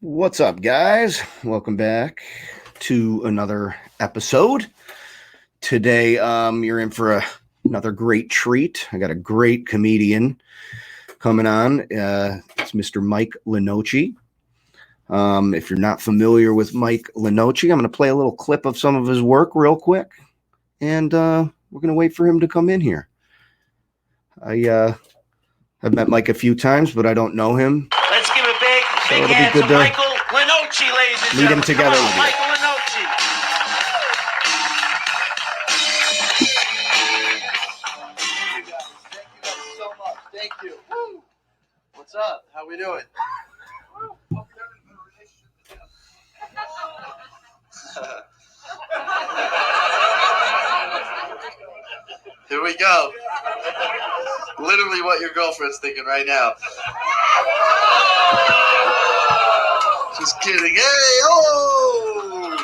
What's up, guys? Welcome back to another episode. Today, you're in for another great treat. I got a great comedian coming on. It's Mr. Mike Lenoci. If you're not familiar with Mike Lenoci, I'm going to play a little clip of some of his work real quick, and we're going to wait for him to come in here. I've met Mike a few times, but I don't know him. Let's give a big hand to Michael Lenoci, ladies and gentlemen. Meet him together with you. Michael Lenoci. Thank you guys so much. Thank you. Woo. What's up? How we doing? Here we go. Literally what your girlfriend's thinking right now. Just kidding. Hey, oh!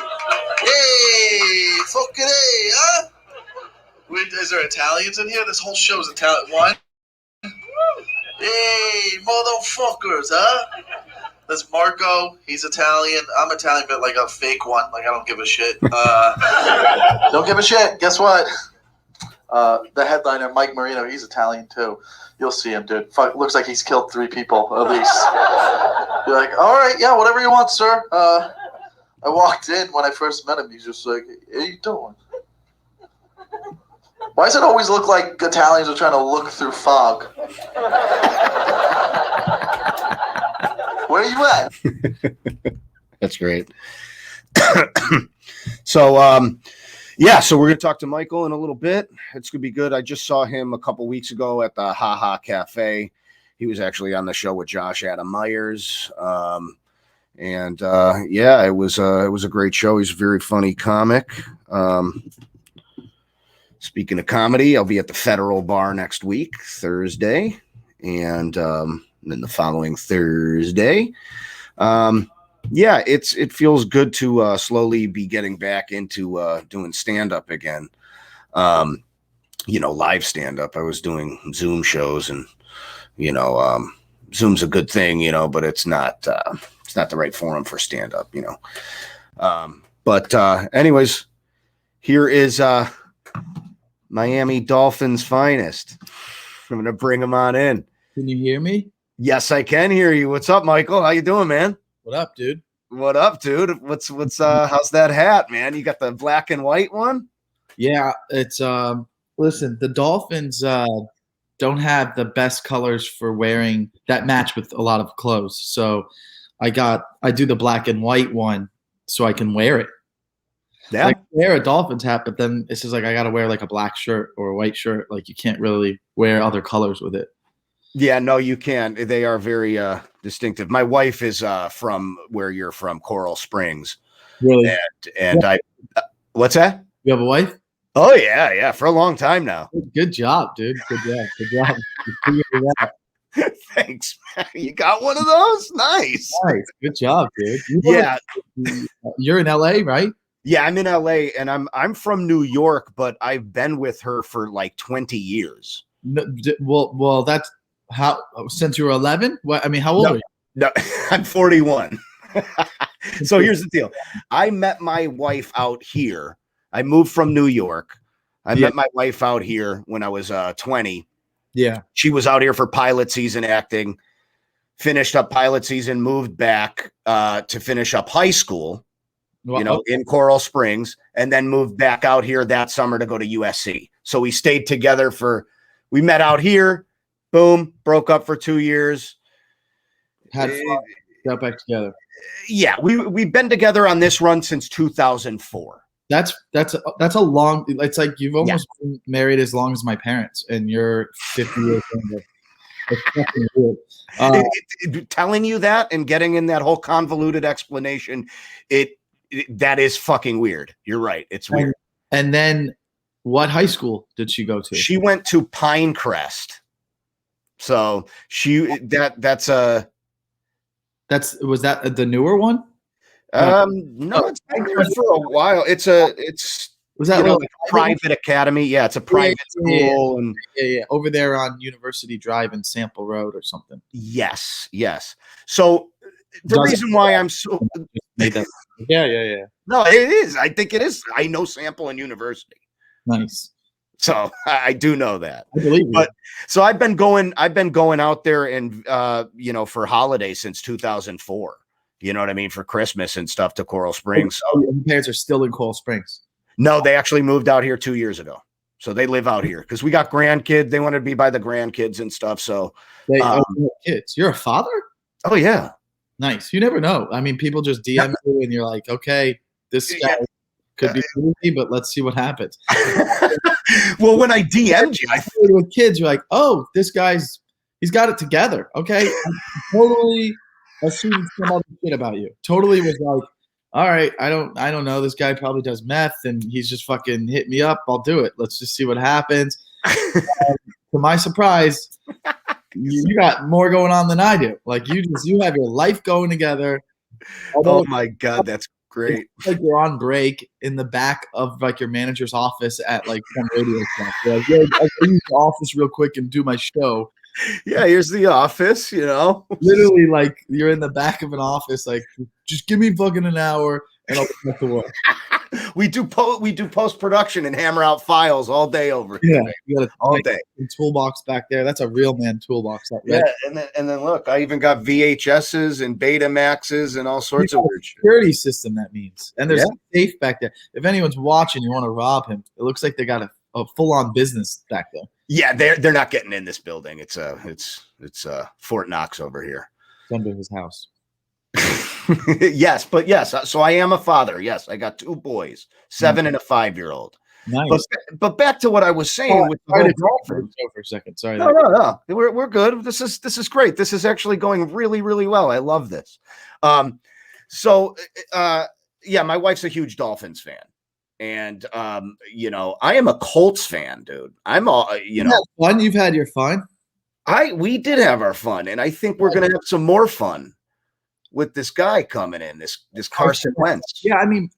Hey, fucking hey, huh? Wait, is there Italians in here? This whole show's Italian. One? Hey, motherfuckers, huh? There's Marco. He's Italian. I'm Italian, but like a fake one. Like, I don't give a shit. Don't give a shit. Guess what? The headliner, Mike Marino, he's Italian too. You'll see him, dude. Fuck, looks like he's killed 3 people at least. You're like, all right, yeah, whatever you want, sir. I walked in when I first met him. He's just like, how you doing? Why does it always look like Italians are trying to look through fog? Where are you at? That's great. So we're going to talk to Michael in a little bit. It's going to be good. I just saw him a couple weeks ago at the Ha Ha Cafe. He was actually on the show with Josh Adam Myers. It was a great show. He's a very funny comic. Speaking of comedy, I'll be at the Federal Bar next week, Thursday, and then the following Thursday. It feels good to slowly be getting back into doing stand-up again. Live stand-up. I was doing Zoom shows, and Zoom's a good thing, but it's not the right forum for stand-up, anyways, here is Miami Dolphins finest. I'm going to bring him on in. Can you hear me? Yes, I can hear you. What's up, Michael? How you doing, man? What up, dude? What up, dude? What's how's that hat, man? You got the black and white one? Yeah, it's listen, the Dolphins don't have the best colors for wearing that match with a lot of clothes. So I do the black and white one so I can wear it. Yeah. Like, wear a Dolphins hat, but then it's just like I gotta wear like a black shirt or a white shirt. Like, you can't really wear other colors with it. Yeah, no, you can. They are very distinctive. My wife is from where you're from, Coral Springs. Really? And I what's that? You have a wife? Oh yeah, for a long time now. Good job, dude. Good job. You figured it out. Thanks, man. You got one of those? Nice. Good job, dude. You're in LA, right? Yeah, I'm in LA, and I'm from New York, but I've been with her for like 20 years. No, well, that's how since you were 11. What I mean, how old are you? No, I'm 41. So here's the deal: I met my wife out here. I moved from New York. I met my wife out here when I was 20. Yeah, she was out here for pilot season acting. Finished up pilot season, moved back to finish up high school. In Coral Springs, and then moved back out here that summer to go to USC. So we stayed together we met out here, boom, broke up for 2 years. Had fun, got back together. Yeah, we've been together on this run since 2004. That's a long. It's like you've almost been married as long as my parents, and you're 50 years younger. It's fucking weird. Telling you that and getting in that whole convoluted explanation, that is fucking weird. You're right. It's weird. And then what high school did she go to? She went to Pinecrest. So was that the newer one? No, it's been there for a while. Was that like a private academy? Yeah, it's a private school. And yeah. Over there on University Drive and Sample Road or something. Yes. So the reason why I'm so made that. Yeah. no, it is. I think it is. I know Sample and University. Nice. So I do know that. I believe you. But so I've been going out there and for holidays since 2004. You know what I mean? For Christmas and stuff to Coral Springs. So your parents are still in Coral Springs. No, they actually moved out here 2 years ago. So they live out here because we got grandkids. They wanted to be by the grandkids and stuff. So They have kids. You're a father? Oh yeah. Nice. You never know. I mean, people just DM you and you're like, okay, this guy could be crazy, but let's see what happens. Well, when I DM'd you, with kids, you're like, oh, he's got it together. Okay. I totally assumed some other shit about you. Totally was like, all right, I don't know. This guy probably does meth and he's just fucking hit me up. I'll do it. Let's just see what happens. To my surprise, you got more going on than I do. Like you have your life going together. Oh my God, that's great. It's like you're on break in the back of like your manager's office at like some radio stuff. Like, yeah, I'll use the office real quick and do my show. Yeah, here's the office, Literally, like you're in the back of an office, like just give me fucking an hour and I'll be back to work. We do post production and hammer out files all day over here. Yeah, you got all day. Toolbox back there. That's a real man toolbox. Yeah, and then look, I even got VHSs and Betamaxes and all sorts of weird shit. Security system that means, and there's a safe back there. If anyone's watching, you want to rob him. It looks like they got a full on business back there. Yeah, they're not getting in this building. It's Fort Knox over here. It's under his house. Yes. So I am a father. Yes, I got 2 boys, 7 and a 5-year-old. Nice. But back to what I was saying with the for a second. Sorry. No. We're good. This is great. This is actually going really, really well. I love this. My wife's a huge Dolphins fan. And I am a Colts fan, dude. I'm all fun. You've had your fun. We did have our fun, and I think we're gonna have some more fun with this guy coming in, this Carson Wentz. Yeah, I mean,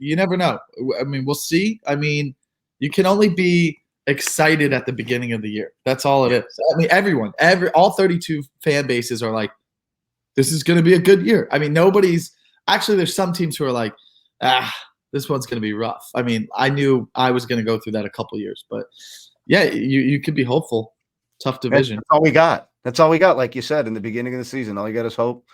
you never know. I mean, we'll see. I mean, you can only be excited at the beginning of the year. That's all it is. I mean, all 32 fan bases are like, this is going to be a good year. I mean, there's some teams who are like, this one's going to be rough. I mean, I knew I was going to go through that a couple years, but yeah, you could be hopeful. Tough division. That's all we got. Like you said in the beginning of the season, all you got is hope.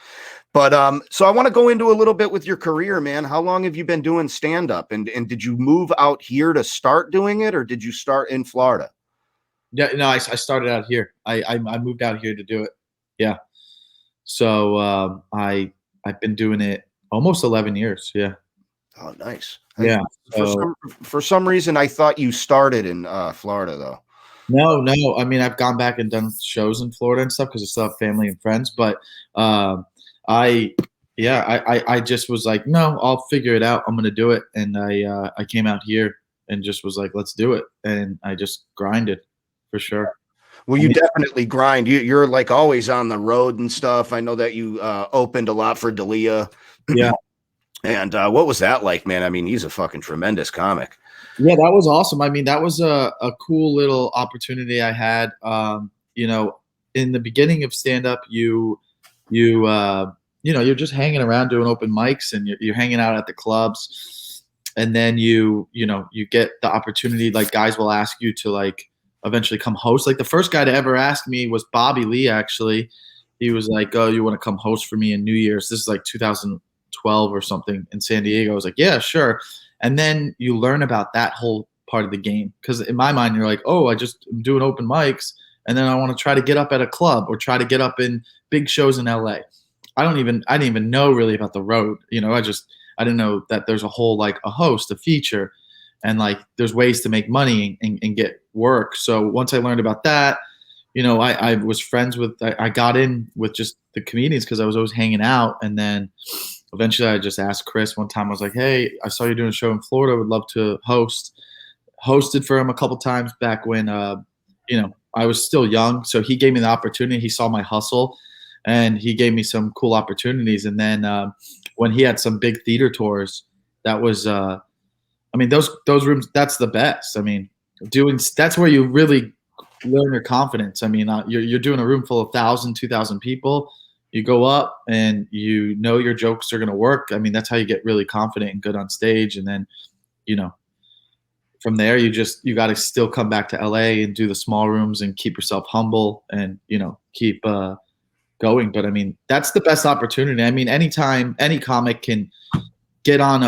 But so I want to go into a little bit with your career, man. How long have you been doing stand-up? And did you move out here to start doing it, or did you start in Florida? Yeah, no, I started out here. I moved out here to do it. Yeah. So I've been doing it almost 11 years. Yeah. Oh, nice. Yeah. For some reason, I thought you started in Florida, though. No. I mean, I've gone back and done shows in Florida and stuff because I still have family and friends. But I just was like, no, I'll figure it out. I'm gonna do it. And I came out here and just was like, let's do it. And I just grinded for sure. Well, you definitely grind. You're like always on the road and stuff. I know that you opened a lot for D'Elia. Yeah. And what was that like, man? I mean, he's a fucking tremendous comic. Yeah, that was awesome. I mean, that was a cool little opportunity I had. In the beginning of stand-up, you're just hanging around doing open mics and you're hanging out at the clubs. And then you get the opportunity, like guys will ask you to like eventually come host. Like the first guy to ever ask me was Bobby Lee, actually. He was like, oh, you want to come host for me in New Year's? This is like 2012 or something in San Diego. I was like, yeah, sure. And then you learn about that whole part of the game. Because in my mind, you're like, oh, I just am doing open mics. And then I want to try to get up at a club or try to get up in big shows in LA. I didn't even know really about the road. I didn't know that there's a whole, like a host, a feature, and like there's ways to make money and get work. So once I learned about that, I was friends with, I got in with just the comedians because I was always hanging out. And then eventually I just asked Chris one time, I was like, hey, I saw you doing a show in Florida. I would love to host. Hosted for him a couple times back when, I was still young. So he gave me the opportunity. He saw my hustle and he gave me some cool opportunities. And then when he had some big theater tours, that was, those rooms, that's the best. I mean, that's where you really learn your confidence. I mean, you're doing a room full of 1,000, 2,000 people. You go up and you know your jokes are going to work. I mean, that's how you get really confident and good on stage. And then, you know, from there, you got to still come back to LA and do the small rooms and keep yourself humble and, you know, keep going. But I mean, that's the best opportunity. I mean, anytime any comic can get on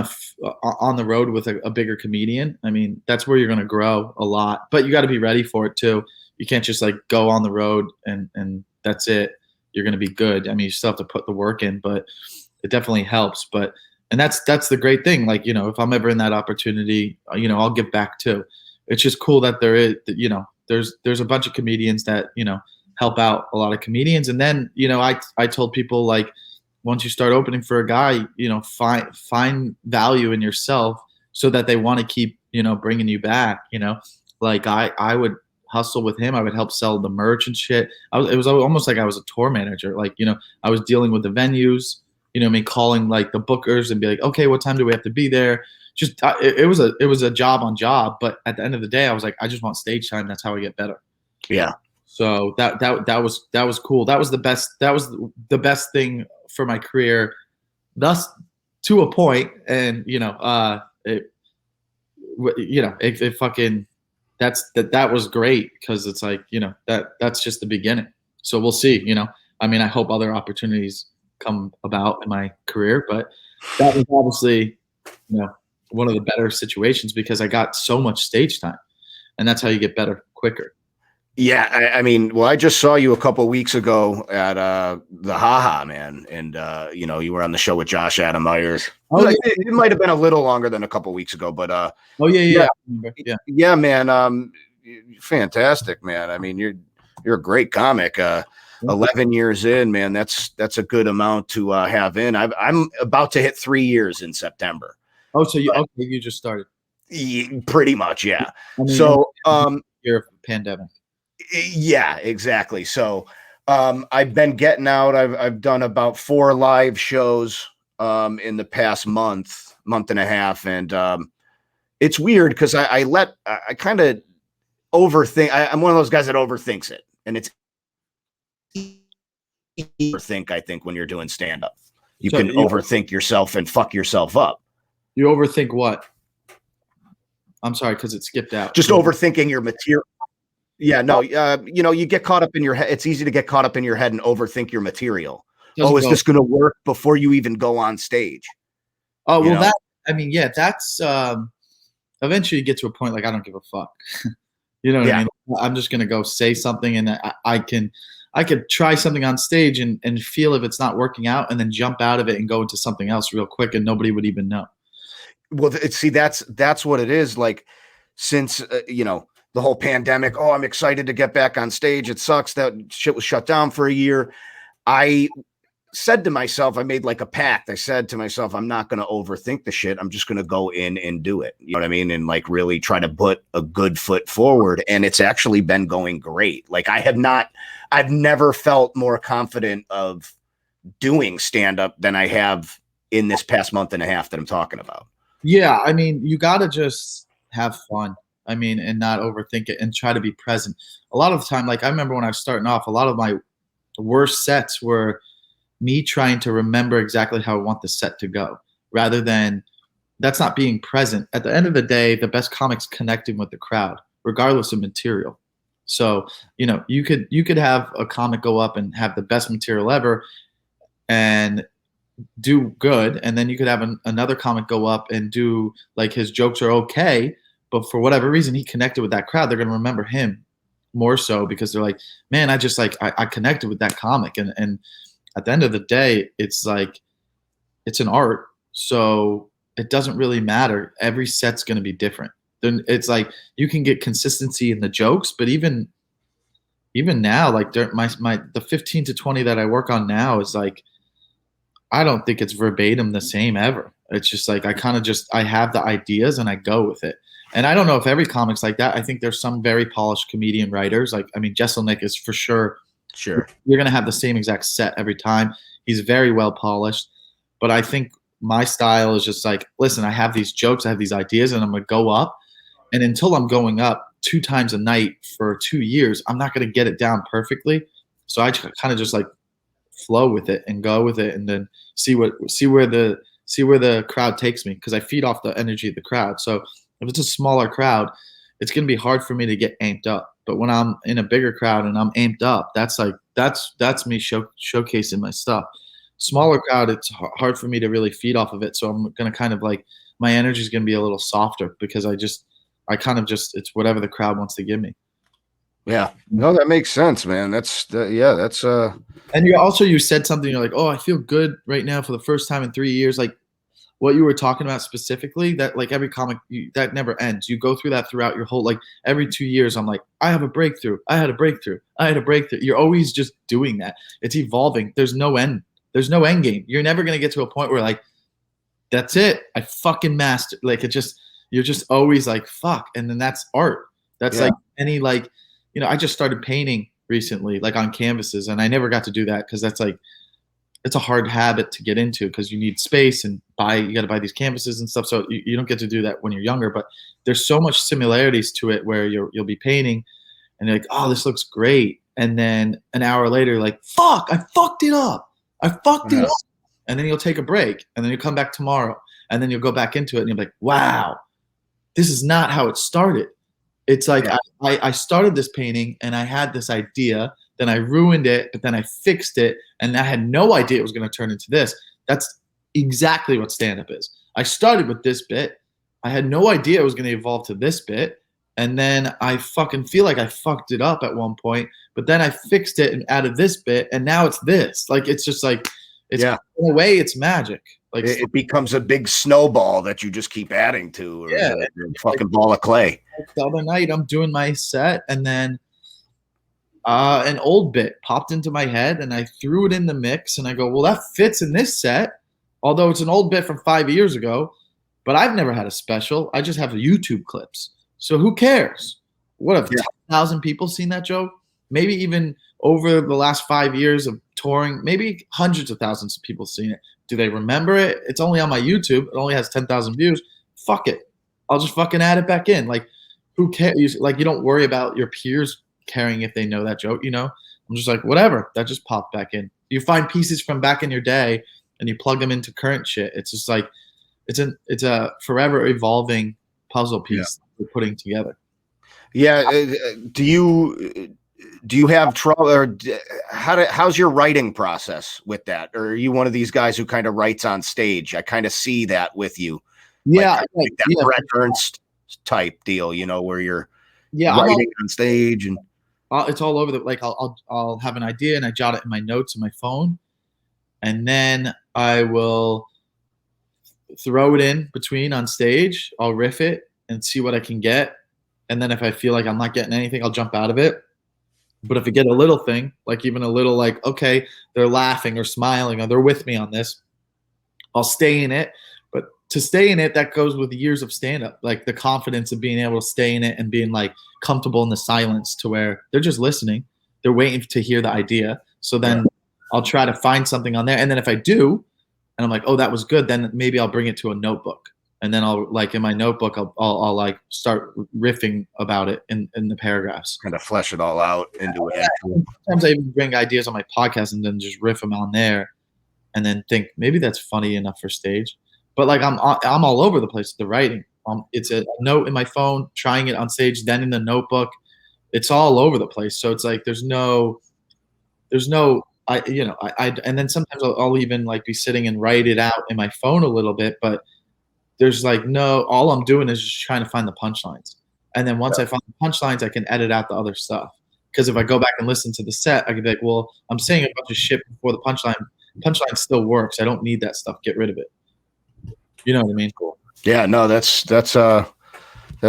on the road with a bigger comedian, I mean, that's where you're going to grow a lot. But you got to be ready for it too. You can't just like go on the road and that's it. You're going to be good. I mean, you still have to put the work in, but it definitely helps. But and that's the great thing. Like, you know, if I'm ever in that opportunity, you know, I'll give back too. It's just cool that there is, you know, there's a bunch of comedians that, you know, help out a lot of comedians. And then, you know, I told people, like, once you start opening for a guy, you know, find value in yourself so that they want to keep, you know, bringing you back. You know, like I would hustle with him. I would help sell the merch and shit. It was almost like I was a tour manager. Like, you know, I was dealing with the venues, you know, I mean, calling like the bookers and be like, okay, what time do we have to be there? Just it was a job on job. But at the end of the day, I was like, I just want stage time. That's how I get better. Yeah. So that was cool. That was the best. That was the best thing for my career, thus to a point. And you know, it fucking that was great because it's like, you know, that's just the beginning. So we'll see. You know, I mean, I hope other opportunities come about in my career, but that was obviously, you know, one of the better situations because I got so much stage time, and that's how you get better quicker. Yeah, I mean, well, I just saw you a couple weeks ago at the Haha, man, and you know, you were on the show with Josh Adam Myers. Oh, yeah. It might have been a little longer than a couple weeks ago, but oh yeah, man, fantastic, man. I mean, you're a great comic. 11 years in, man, that's a good amount to have in. I'm about to hit 3 years in September. Oh, so you just started? Pretty much, yeah. I mean, So year of pandemic. Yeah, exactly. So I've been getting out. I've done about 4 live shows in the past month and a half, and it's weird because I kind of overthink. I'm one of those guys that overthinks it, and it's overthink. I think when you're doing stand up, you can overthink yourself and fuck yourself up. You overthink what? I'm sorry, because it skipped out. Just overthinking your material. Yeah, no, you know, you get caught up in your head. It's easy to get caught up in your head and overthink your material. Is this going to work before you even go on stage? Oh, well, I mean, yeah, that's eventually you get to a point like I don't give a fuck. You know what I mean? I'm just going to go say something, and I could try something on stage and feel if it's not working out, and then jump out of it and go into something else real quick, and nobody would even know. Well, see, that's what it is. Like, since you know, the whole pandemic, I'm excited to get back on stage. It sucks that shit was shut down for a year. I said to myself, I made like a pact. I said to myself, I'm not going to overthink the shit. I'm just going to go in and do it. You know what I mean? And like really try to put a good foot forward. And it's actually been going great. Like I've never felt more confident of doing stand up than I have in this past month and a half that I'm talking about. Yeah. I mean, you got to just have fun. I mean, and not overthink it and try to be present. A lot of the time, like I remember when I was starting off, a lot of my worst sets were me trying to remember exactly how I want the set to go, rather than that's not being present. At the end of the day, the best comics connecting with the crowd, regardless of material. So, you know, you could have a comic go up and have the best material ever and do good, and then you could have another comic go up and do like his jokes are okay, but for whatever reason, he connected with that crowd. They're going to remember him more so because they're like, man, I just like, I connected with that comic. And at the end of the day, it's like, it's an art. So it doesn't really matter. Every set's going to be different. Then it's like, you can get consistency in the jokes, but even now, like the 15 to 20 that I work on now is like, I don't think it's verbatim the same ever. It's just like, I have the ideas and I go with it. And I don't know if every comic's like that. I think there's some very polished comedian writers. Like, I mean, Jesselnick is for sure. Sure. You're going to have the same exact set every time. He's very well polished. But I think my style is just like, listen, I have these jokes, I have these ideas, and I'm going to go up. And until I'm going up 2 times a night for 2 years, I'm not going to get it down perfectly. So I kind of just like flow with it and go with it, and then see where the crowd takes me, because I feed off the energy of the crowd. So if it's a smaller crowd, it's going to be hard for me to get amped up. But when I'm in a bigger crowd and I'm amped up, that's me showcasing my stuff. Smaller crowd, it's hard for me to really feed off of it. So I'm going to kind of like, my energy is going to be a little softer, because it's whatever the crowd wants to give me. Yeah. No, that makes sense, man. That's And you said something, you're like, oh, I feel good right now for the first time in 3 years. Like what you were talking about specifically, that like every comic, that never ends. You go through that throughout your whole, like every 2 years, I'm like, I have a breakthrough. I had a breakthrough. I had a breakthrough. You're always just doing that. It's evolving. There's no end. There's no end game. You're never going to get to a point where like, that's it. I fucking mastered. Like you're just always like, fuck. And then that's art. That's like any, like, you know, I just started painting recently, like on canvases, and I never got to do that because that's like, it's a hard habit to get into, because you need space and you got to buy these canvases and stuff. So you don't get to do that when you're younger, but there's so much similarities to it where you'll be painting and you're like, oh, this looks great. And then an hour later, like, fuck, I fucked it up. I fucked it up. And then you'll take a break, and then you'll come back tomorrow, and then you'll go back into it, and you'll be like, wow, this is not how it started. It's like I started this painting and I had this idea, then I ruined it, but then I fixed it, and I had no idea it was going to turn into this. That's exactly what stand-up is. I started with this bit. I had no idea it was going to evolve to this bit, and then I fucking feel like I fucked it up at one point, but then I fixed it and added this bit, and now it's this. Like, it's just like, in a way, it's magic. Like it becomes a big snowball that you just keep adding to, or a fucking ball of clay. The other night, I'm doing my set, and then an old bit popped into my head, and I threw it in the mix, and I go, well, that fits in this set, although it's an old bit from 5 years ago, but I've never had a special. I just have YouTube clips. So who cares? What have 10,000 people seen that joke? Maybe even over the last 5 years of touring, maybe hundreds of thousands of people seen it. Do they remember it? It's only on my YouTube. It only has 10,000 views. Fuck it. I'll just fucking add it back in. Like, who cares? Like, you don't worry about your peers caring if they know that joke, you know? I'm just like, whatever. That just popped back in. You find pieces from back in your day and you plug them into current shit. It's just like, it's a forever evolving puzzle piece we're putting together. Yeah. Do you have trouble, or how's your writing process with that? Or are you one of these guys who kind of writes on stage? I kind of see that with you. Yeah. Like that Brett Ernst type deal, you know, where you're writing on stage, and it's all over like I'll have an idea and I jot it in my notes in my phone, and then I will throw it in between on stage. I'll riff it and see what I can get. And then if I feel like I'm not getting anything, I'll jump out of it. But if I get a little thing, like even a little, like, okay, they're laughing or smiling or they're with me on this, I'll stay in it. But to stay in it, that goes with years of stand-up, like the confidence of being able to stay in it and being like comfortable in the silence, to where they're just listening. They're waiting to hear the idea. So then I'll try to find something on there. And then if I do, and I'm like, oh, that was good, then maybe I'll bring it to a notebook. And then I'll, like, in my notebook, I'll like start riffing about it in the paragraphs. Kind of flesh it all out into it. Sometimes I even bring ideas on my podcast and then just riff them on there, and then think maybe that's funny enough for stage. But like I'm all over the place with the writing. It's a note in my phone, trying it on stage, then in the notebook. It's all over the place. So it's like there's no and then sometimes I'll even like be sitting and write it out in my phone a little bit, but there's like all I'm doing is just trying to find the punchlines. And then once I find the punchlines, I can edit out the other stuff. Because if I go back and listen to the set, I can be like, well, I'm saying a bunch of shit before the punchline. Punchline still works. I don't need that stuff. Get rid of it. You know what I mean? Cool. Yeah, no, that's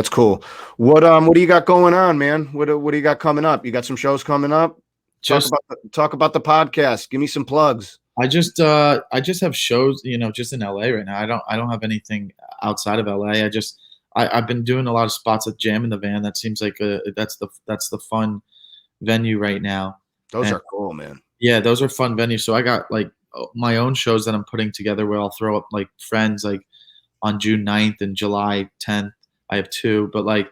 cool. What do you got going on, man? What do you got coming up? You got some shows coming up? Talk about the podcast. Give me some plugs. I just have shows, just in LA right now. I don't have anything outside of LA. I've been doing a lot of spots at Jam in the Van. That seems like that's the fun venue right now. Those are cool, man. Yeah, those are fun venues. So I got like my own shows that I'm putting together where I'll throw up like friends, like on June 9th and July 10th. I have two, but like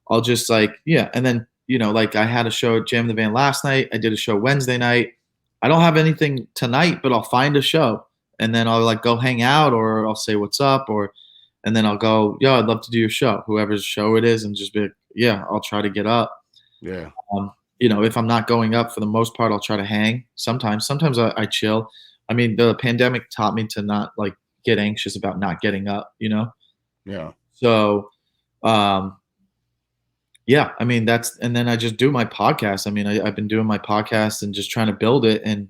I'll just like, and then like I had a show at Jam in the Van last night. I did a show Wednesday night. I don't have anything tonight, but I'll find a show and then I'll like go hang out or I'll say what's up and then I'll go, yo, I'd love to do your show, whoever's show it is, and just be like, yeah, I'll try to get up. Yeah. If I'm not going up for the most part, I'll try to hang. Sometimes I chill. I mean, the pandemic taught me to not like get anxious about not getting up, Yeah. So, yeah, I mean, and then I just do my podcast. I mean, I've been doing my podcast and just trying to build it. And,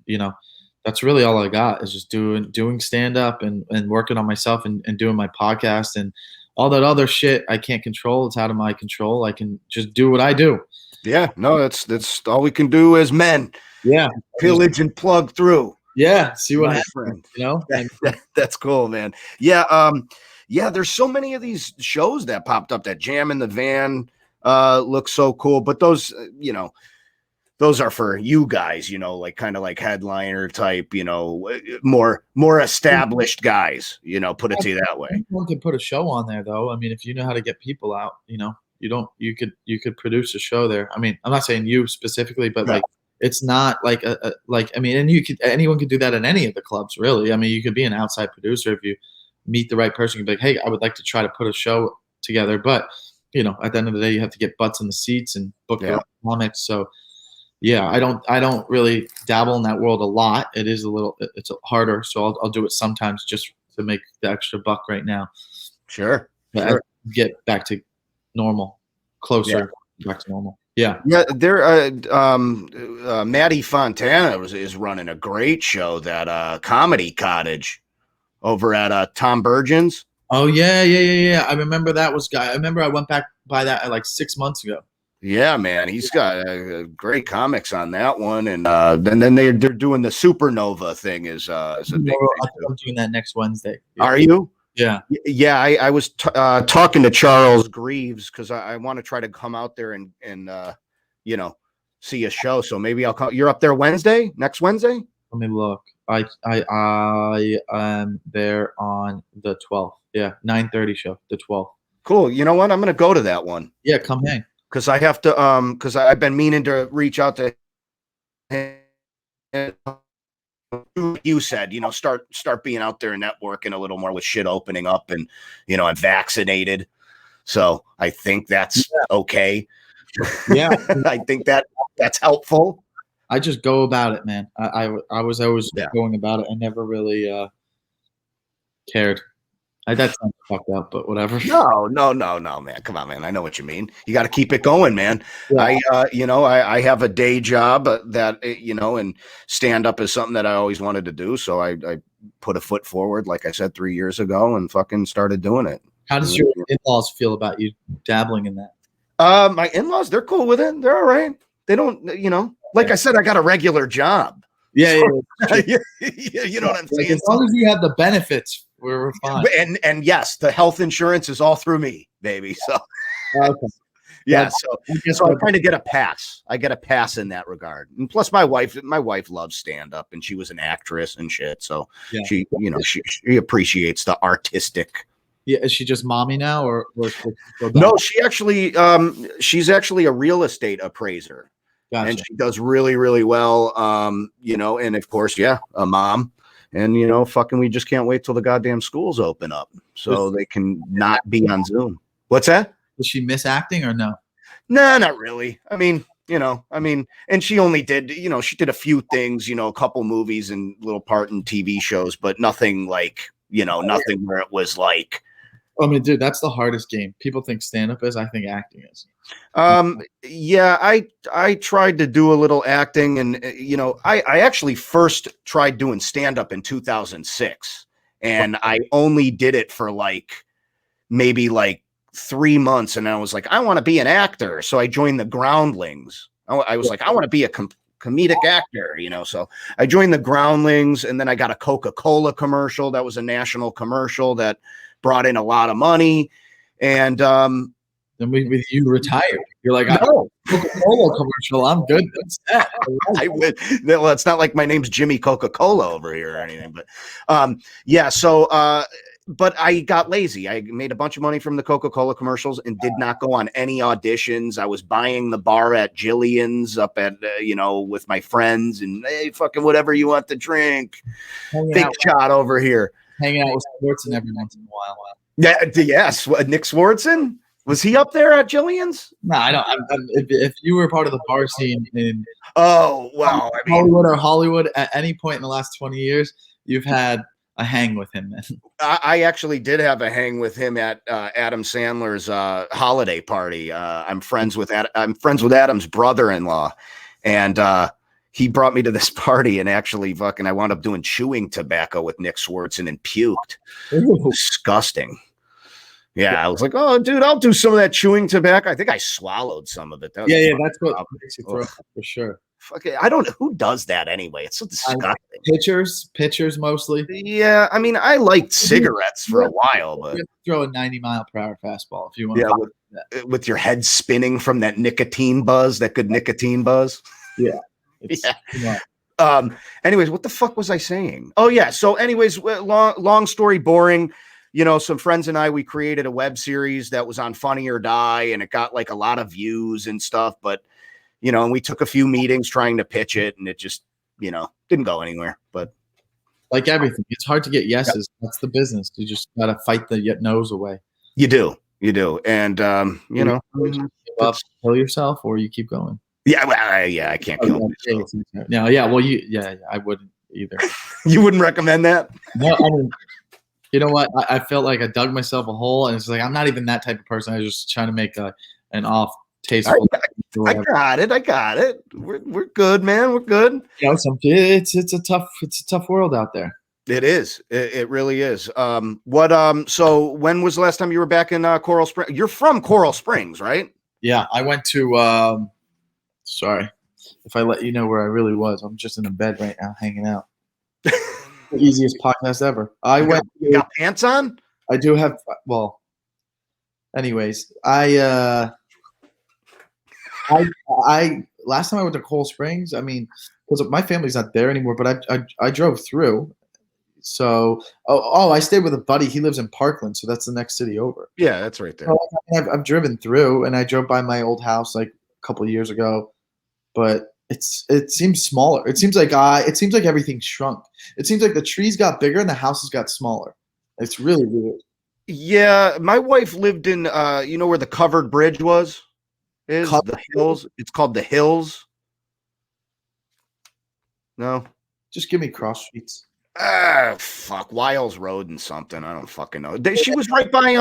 that's really all I got is just doing stand up and working on myself and doing my podcast and all that other shit I can't control. It's out of my control. I can just do what I do. Yeah. No, that's all we can do as men. Yeah. Pillage and plug through. Yeah. See what happens, happens, That's cool, man. Yeah. Yeah, there's so many of these shows that popped up. That Jam in the Van looks so cool. But those, those are for you guys, like kind of like headliner type, more established guys, put it to you that way. Anyone can put a show on there though. I mean, if you know how to get people out, you could produce a show there. I mean, I'm not saying you specifically, but like it's not like and anyone could do that in any of the clubs, really. I mean, you could be an outside producer if you meet the right person. You can be like, hey, I would like to try to put a show together, but at the end of the day, you have to get butts in the seats and book the comics. So yeah, I don't really dabble in that world a lot. It's harder, so I'll do it sometimes just to make the extra buck right now. Sure. But sure. Get back to normal, closer back to normal. Yeah. Yeah, there Maddie Fontana is running a great show, that Comedy Cottage over at Tom Burgeon's. Oh yeah. I remember that I remember I went back by that like 6 months ago. Yeah, man, he's got great comics on that one, and then they're doing the Supernova thing is a big thing. I'm doing that next Wednesday. Yeah. Are you? Yeah. Yeah, I was talking to Charles Greaves because I want to try to come out there and see a show. So maybe I'll come. You're up there next Wednesday? Let me look. I am there on the 12th. Yeah, 9:30 show, the 12th. Cool. You know what? I'm gonna go to that one. Yeah, come hang. Because I have to because I've been meaning to reach out to him. You said, start being out there and networking a little more with shit opening up, and I'm vaccinated, so I think that's okay. Yeah, I think that's helpful. I just go about it, man. I was always going about it. I never really cared. That sounds fucked up, but whatever. No, man. Come on, man. I know what you mean. You got to keep it going, man. Yeah. I have a day job that, and stand up is something that I always wanted to do. So I put a foot forward, like I said, 3 years ago, and fucking started doing it. How does your in-laws feel about you dabbling in that? My in-laws, they're cool with it. They're all right. They don't, like I said, I got a regular job. Yeah. You know what I'm saying? As long as you have the benefits, we're fine. And yes, the health insurance is all through me, baby. So okay. Yeah, so I kind of get a pass. I get a pass in that regard. And plus my wife loves stand up, and she was an actress and shit. So she she appreciates the artistic. Yeah, is she just mommy now or no, she's actually a real estate appraiser. Gotcha. And she does really, really well. And of course, a mom. And we just can't wait till the goddamn schools open up so they can not be on Zoom. What's that? Does she miss acting or no? No, not really. I mean, and she only did, she did a few things, a couple movies and little part in TV shows, but nothing like, nothing where it was like. I mean, dude, that's the hardest game. People think stand-up is. I think acting is. I tried to do a little acting, and I actually first tried doing stand-up in 2006, and I only did it for maybe 3 months, and I was like, I want to be an actor, so I joined the Groundlings. I was like, I want to be a comedic actor, so I joined the Groundlings, and then I got a Coca-Cola commercial that was a national commercial that brought in a lot of money, and then you retired. You're like, no. Coca-Cola commercial. I'm good. That's that. I would. Well, it's not like my name's Jimmy Coca-Cola over here or anything, but but I got lazy. I made a bunch of money from the Coca-Cola commercials and did not go on any auditions. I was buying the bar at Jillian's up at, with my friends and hey, fucking whatever you want to drink. Big shot over here. Hanging out with Swartzen every once in a while. Yeah. Yes. Nick Swartzen. Was he up there at Jillian's? No, I don't. If you were part of the bar scene in Hollywood at any point in the last 20 years, you've had a hang with him. Then I actually did have a hang with him at Adam Sandler's holiday party. I'm friends with Adam's brother-in-law, and he brought me to this party. And actually, I wound up doing chewing tobacco with Nick Swartzen and puked. Disgusting. Yeah, I was like, oh, dude, I'll do some of that chewing tobacco. I think I swallowed some of it. That's what makes you throw up for sure. Fuck it. I don't know who does that anyway. It's so disgusting. Pitchers mostly. Yeah, I mean, I liked cigarettes for a while, but you throw a 90-mile-per-hour fastball if you want. Yeah, with your head spinning from that nicotine buzz, that good nicotine buzz. Yeah. Yeah. Anyways, what the fuck was I saying? Oh yeah. So, anyways, long story boring. Some friends and I, we created a web series that was on Funny or Die, and it got like a lot of views and stuff. But, and we took a few meetings trying to pitch it, and it just, didn't go anywhere. But like everything, it's hard to get yeses. Yep. That's the business. You just got to fight the no's away. You do. And, give up, kill yourself, or you keep going. Yeah. I can't kill myself. No. Yeah. Well, I wouldn't either. You wouldn't recommend that? No, I mean, you know what? I felt like I dug myself a hole, and it's like I'm not even that type of person. I was just trying to make an off tasteful. I got it. We're good, man. We're good. It's a tough world out there. It is. It really is. So when was the last time you were back in Coral Springs? You're from Coral Springs, right? Yeah, I went to. Sorry, if I let you know where I really was. I'm just in a bed right now, hanging out. The easiest podcast ever. You got pants on? I do have. Well, anyways, I last time I went to Coral Springs. I mean, because my family's not there anymore, but I drove through. So I stayed with a buddy. He lives in Parkland, so that's the next city over. Yeah, that's right there. So I've driven through, and I drove by my old house like a couple of years ago, but it seems smaller. It seems like everything shrunk. It seems like the trees got bigger and the houses got smaller. It's really weird. Yeah, my wife lived in where the covered bridge the Hills. It's called the Hills. No, just give me cross streets. Fuck, Wiles Road and something. I don't fucking know. She was right by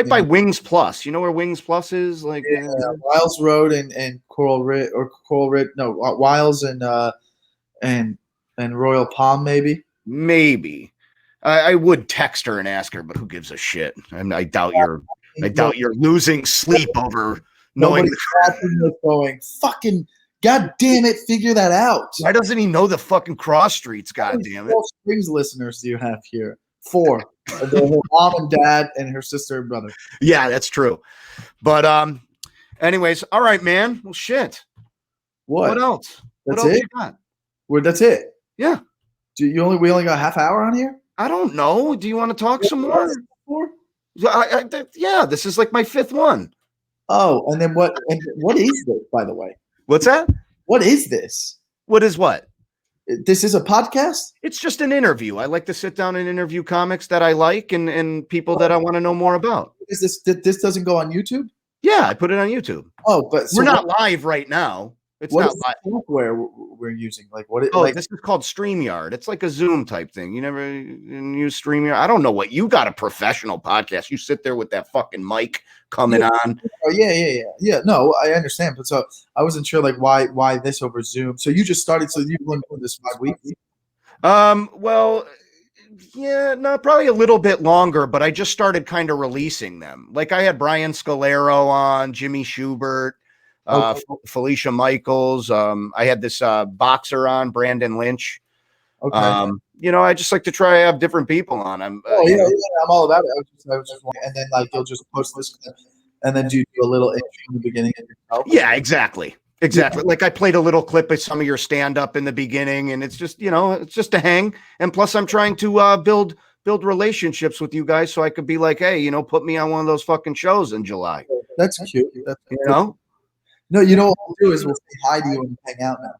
by Wings Plus. You know where Wings Plus is? Like Wiles Road and Coral Ridge No, Wiles and Royal Palm maybe. Maybe. I would text her and ask her, but who gives a shit? And I doubt you're losing sleep over knowing. Going fucking. God damn it! Figure that out. Why doesn't he know the fucking cross streets? God damn it! Coral Springs listeners do you have here? 4. Her mom and dad and her sister and brother. Yeah, that's true. But anyways, all right, man. Well, shit. What else? That's what else it. You got? That's it. Yeah. We only got half hour on here? I don't know. Do you want to talk some more? Yeah, this is like my 5th one. Oh, and then what? And what is this, by the way? What's that? What is this? What is what? This is a podcast? It's just an interview. I like to sit down and interview comics that I like and people that I want to know more about. Is this doesn't go on YouTube? Yeah, I put it on YouTube. Oh, but we're not live right now. It's not live. Software we're using? This is called StreamYard. It's like a Zoom type thing. You never use StreamYard. I don't know what you got a professional podcast. You sit there with that fucking mic coming on. Oh yeah. No, I understand, but so I wasn't sure like why this over Zoom. So you just started. So you've been doing this 5 weeks. Well, yeah, no, probably a little bit longer, but I just started kind of releasing them. Like I had Brian Scalero on, Jimmy Schubert. Felicia Michaels. I had this boxer on, Brandon Lynch. Okay. I just like to try to have different people on. I'm all about it. I was just and then like you'll just post this and then do you do a little intro in the beginning of yourself. Yeah, exactly. Yeah. Like I played a little clip of some of your stand up in the beginning, and it's just it's just a hang. And plus, I'm trying to build build relationships with you guys so I could be like, hey, put me on one of those fucking shows in July. That's cute. No, what we'll do is we'll say hi to you and hang out now.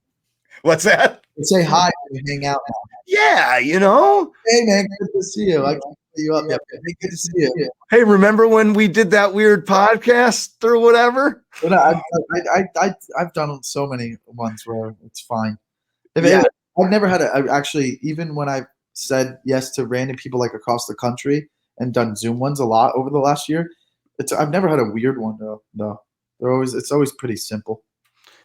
What's that? We'll say hi and hang out now. Yeah, Hey man, good to see you. I can put you up. Hey, good to see you. Hey, remember when we did that weird podcast or whatever? But I've done so many ones where it's fine. Yeah. I've never had actually, even when I've said yes to random people like across the country and done Zoom ones a lot over the last year, I've never had a weird one though. It's always pretty simple.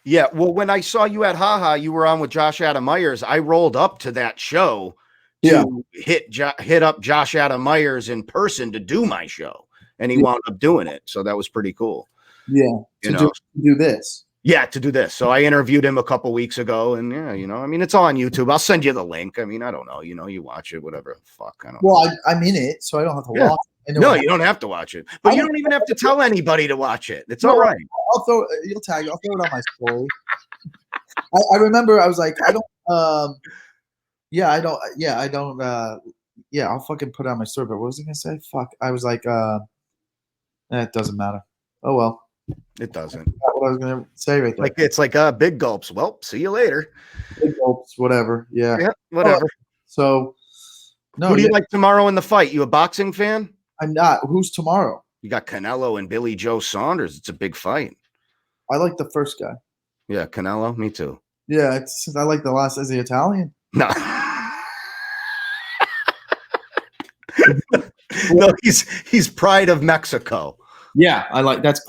Yeah, well, when I saw you at Haha, you were on with Josh Adam Myers. I rolled up to that show to hit up Josh Adam Myers in person to do my show, and he wound up doing it. So that was pretty cool. Yeah, to do this. Yeah, to do this. So I interviewed him a couple weeks ago, and it's all on YouTube. I'll send you the link. I mean, I don't know, you watch it, whatever the fuck. I don't know. Well, I'm in it, so I don't have to watch it. No, you don't have to watch it, but you don't even have to tell anybody to watch it. It's all right. You'll tag. I'll throw it on my story. I remember I was like, I'll fucking put it on my story. But what was I gonna say? Fuck. I was like, it doesn't matter. Oh well. It doesn't. That's what I was gonna say right there. It's like big gulps. Well, see you later. Big gulps, whatever. Yeah. Whatever. So, no. Who do you like tomorrow in the fight? You a boxing fan? I'm not. Who's tomorrow? You got Canelo and Billy Joe Saunders. It's a big fight. I like the first guy. Yeah, Canelo. Me too. Yeah, I like the last. Is he Italian? No. No, he's Pride of Mexico. Yeah, I like that's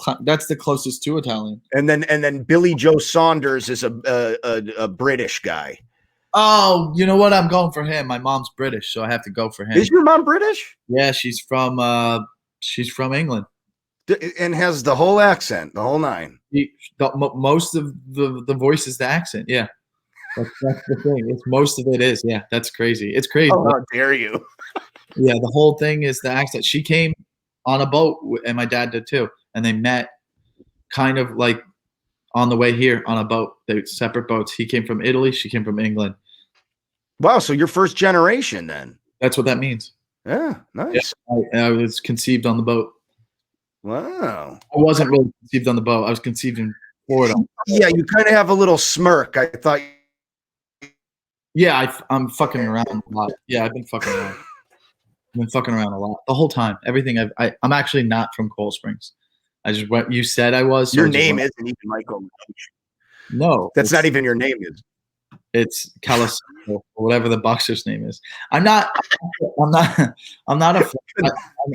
the closest to Italian. And then Billy Joe Saunders is a British guy. Oh, you know what? I'm going for him. My mom's British, so I have to go for him. Is your mom British? Yeah, she's from England. And has the whole accent, the whole nine. Most of the voice is the accent. Yeah, that's the thing. Most of it is. Yeah, that's crazy. It's crazy. Oh, how dare you? Yeah, the whole thing is the accent. She came on a boat, and my dad did too, and they met kind of like on the way here on a boat. They're separate boats. He came from Italy. She came from England. Wow, so you're first generation then. That's what that means. Yeah, nice. Yeah, I was conceived on the boat. Wow. I wasn't really conceived on the boat. I was conceived in Florida. Yeah, you kind of have a little smirk. I thought. Yeah, I'm fucking around a lot. Yeah, I've been fucking around. I've been fucking around a lot the whole time. Everything I'm actually not from Cold Springs. I just went. You said I was. So your name isn't even Michael. No, that's not even your name. It's Calisano, or whatever the boxer's name is. I'm not a fan.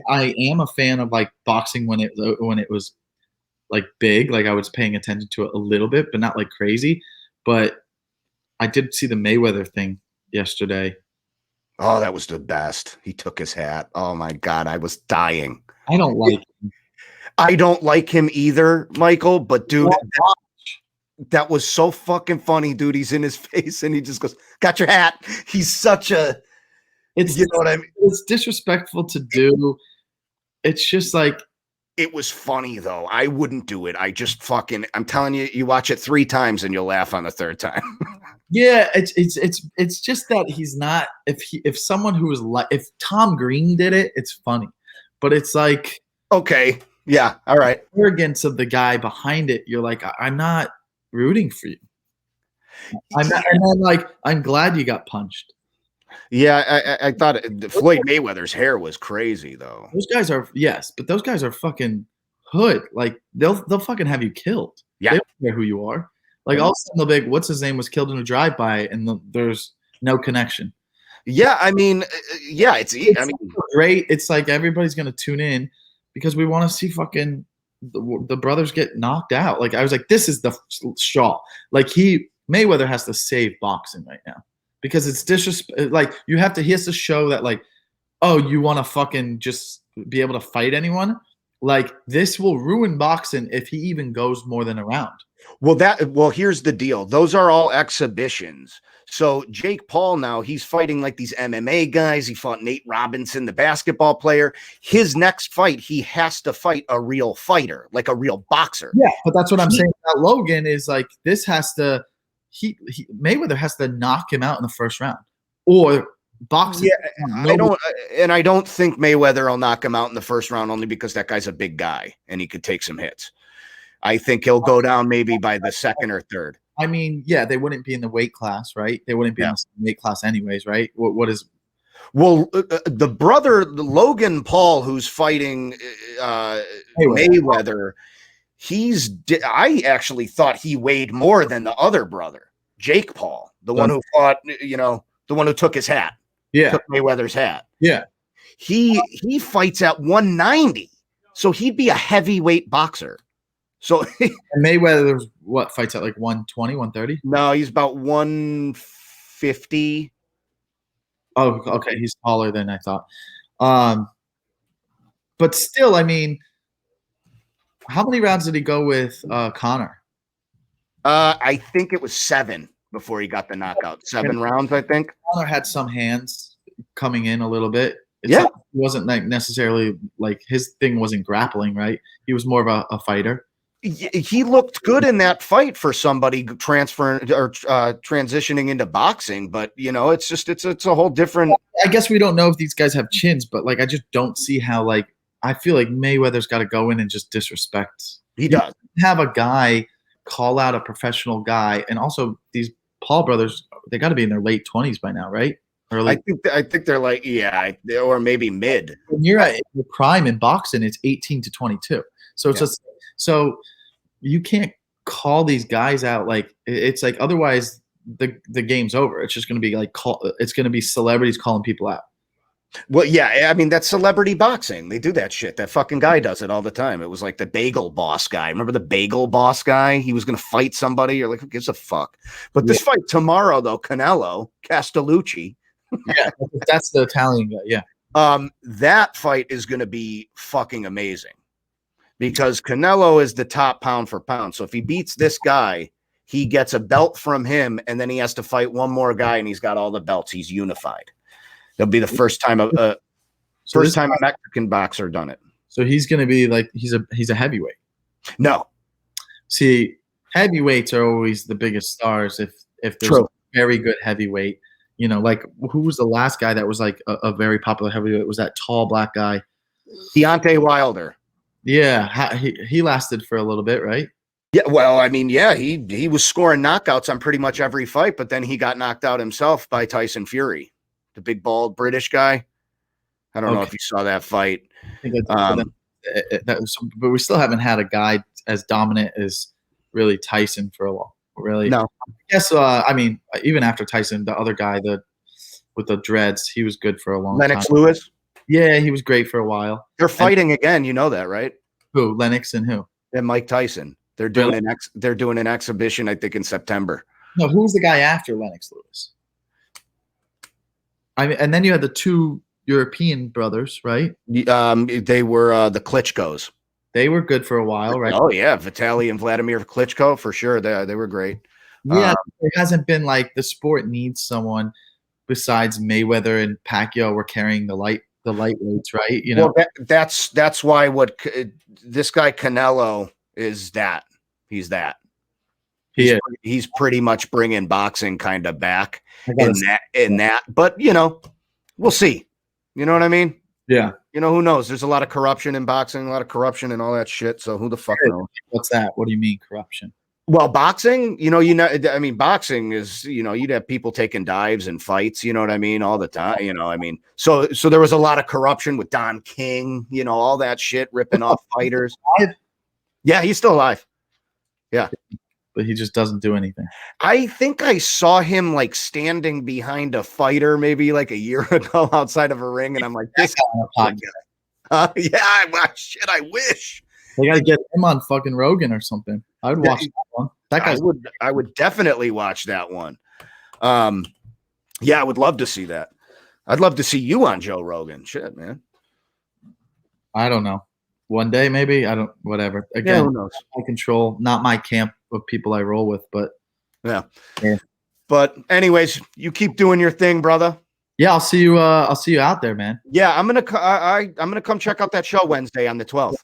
I am a fan of like boxing when it was like big, like I was paying attention to it a little bit, but not like crazy. But I did see the Mayweather thing yesterday. Oh, that was the best. He took his hat. Oh my God, I was dying. I don't like him. I don't like him either, Michael, but dude, that was so fucking funny, dude. He's in his face and he just goes, "Got your hat." He's such a, you know what I mean? It's disrespectful to do. It's just like, it was funny though. I wouldn't do it. I just fucking, I'm telling you, you watch it 3 times and you'll laugh on the 3rd time. Yeah, it's just that he's not. If someone who was like, if Tom Green did it, it's funny, but it's like, okay, yeah, all right. Arrogance of the guy behind it. You're like, I'm not rooting for you. And then like, I'm glad you got punched. Yeah, I thought Floyd Mayweather's hair was crazy though. Those guys are, yes, but those guys are fucking hood. Like they'll fucking have you killed. Yeah, they don't care who you are. Like all of a sudden they'll be like, what's his name was killed in a drive-by, and there's no connection. Yeah, I mean, yeah, it's I mean, great. It's like everybody's gonna tune in because we want to see fucking the brothers get knocked out. Like I was like, this is the straw. Like Mayweather has to save boxing right now because it's disrespect. Like he has to show that like, oh, you want to fucking just be able to fight anyone. Like this will ruin boxing if he even goes more than a round. Well, here's the deal. Those are all exhibitions. So Jake Paul now, he's fighting like these MMA guys. He fought Nate Robinson, the basketball player. His next fight, he has to fight a real fighter, like a real boxer. Yeah, but that's what I'm saying about Logan is like this has to Mayweather has to knock him out in the first round or boxing. Yeah, I don't think Mayweather will knock him out in the first round only because that guy's a big guy and he could take some hits. I think he'll go down maybe by the second or third. I mean, yeah, they wouldn't be in the weight class, right? They wouldn't be in the weight class anyways, right? What is? Well, the brother, Logan Paul, who's fighting Mayweather, I actually thought he weighed more than the other brother, Jake Paul, the one who fought, the one who took his hat. Yeah. Took Mayweather's hat. Yeah. He fights at 190. So he'd be a heavyweight boxer. So and Mayweather fights at like 120, 130? No, he's about 150. Oh, okay. He's taller than I thought. But still, I mean, how many rounds did he go with Connor? I think it was 7 before he got the knockout. 7 rounds, I think. Connor had some hands coming in a little bit. It wasn't like necessarily like his thing wasn't grappling, right? He was more of a fighter. He looked good in that fight for somebody transferring or transitioning into boxing, but it's a whole different. I guess we don't know if these guys have chins, but like I just don't see how I feel like Mayweather's got to go in and just disrespect. He does have a guy call out a professional guy, and also these Paul brothers, they got to be in their late 20s by now, right? I think they're like or maybe mid. When you're at your prime in boxing, it's 18 to 22. So it's just so you can't call these guys out like it's like otherwise the game's over. It's just going to be like it's going to be celebrities calling people out. Well, yeah, I mean that's celebrity boxing. They do that shit. That fucking guy does it all the time. It was like the Bagel Boss guy. Remember the Bagel Boss guy? He was going to fight somebody. You're like, who gives a fuck? But this fight tomorrow, though, Canelo Castellucci. Yeah, that's the Italian guy. Yeah. That fight is going to be fucking amazing because Canelo is the top pound for pound. So if he beats this guy, he gets a belt from him, and then he has to fight one more guy, and he's got all the belts. He's unified. That'll be the first time a Mexican boxer done it. So he's going to be like he's a heavyweight. No, see, heavyweights are always the biggest stars. If there's a very good heavyweight. Like who was the last guy that was like a very popular heavyweight? It was that tall black guy, Deontay Wilder. Yeah, he lasted for a little bit, right? Yeah, well, I mean, yeah, he was scoring knockouts on pretty much every fight, but then he got knocked out himself by Tyson Fury, the big bald British guy. I don't know if you saw that fight. But we still haven't had a guy as dominant as really Tyson for a while. Really? No. Yes. I mean, even after Tyson, the other guy, with the dreads, he was good for a long time. Lennox Lewis. Yeah, he was great for a while. They're fighting again. You know that, right? Who? Lennox and who? And Mike Tyson. They're doing an exhibition, I think, in September. No, who's the guy after Lennox Lewis? I mean, and then you had the 2 European brothers, right? They were the Klitschko's. They were good for a while, right? Oh yeah, Vitaly and Vladimir Klitschko for sure. They were great. Yeah, it hasn't been like the sport needs someone besides Mayweather and Pacquiao were carrying the lightweights, right? Well, that's why this guy Canelo is that. He's that. He's pretty much bringing boxing kind of back in that. But we'll see. You know what I mean? Yeah. Who knows? There's a lot of corruption in boxing, a lot of corruption and all that shit. So who the fuck knows? What's that? What do you mean corruption? Well, boxing, I mean, boxing is, you'd have people taking dives and fights, you know what I mean? All the time, I mean, so there was a lot of corruption with Don King, all that shit, ripping off fighters. Yeah, he's still alive. Yeah. But he just doesn't do anything. I think I saw him like standing behind a fighter maybe like a year ago outside of a ring, and I'm like, this guy. Shit, I wish. They got to get him on fucking Rogan or something. I would watch that one. I would definitely watch that one. Yeah, I would love to see that. I'd love to see you on Joe Rogan. Shit, man. I don't know. One day, maybe. Whatever. Again, who knows? I control, not my camp of people I roll with, but yeah. But anyways, you keep doing your thing, brother. Yeah, I'll see you. I'll see you out there, man. Yeah, I'm gonna come check out that show Wednesday on the 12th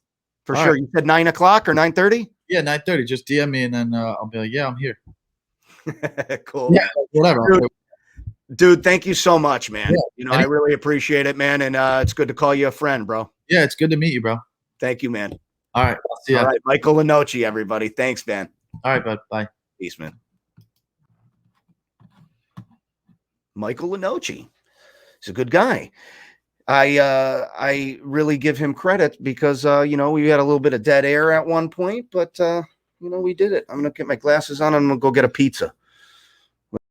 for sure. Right. You said 9 o'clock or 9:30? Yeah, 9:30. Just DM me and then I'll be like, yeah, I'm here. Cool. Yeah, whatever. Dude, Dude, thank you so much, man. Yeah, You know, I really appreciate it, man. And it's good to call you a friend, bro. Yeah, it's good to meet you, bro. Thank you, man. All right. I'll see ya. All right. Michael Lenoci, everybody. Thanks, man. All right, bud. Bye. Peace, man. Michael Lenoci. He's a good guy. I really give him credit because you know, we had a little bit of dead air at one point, but you know, we did it. I'm gonna get my glasses on and I'm gonna go get a pizza.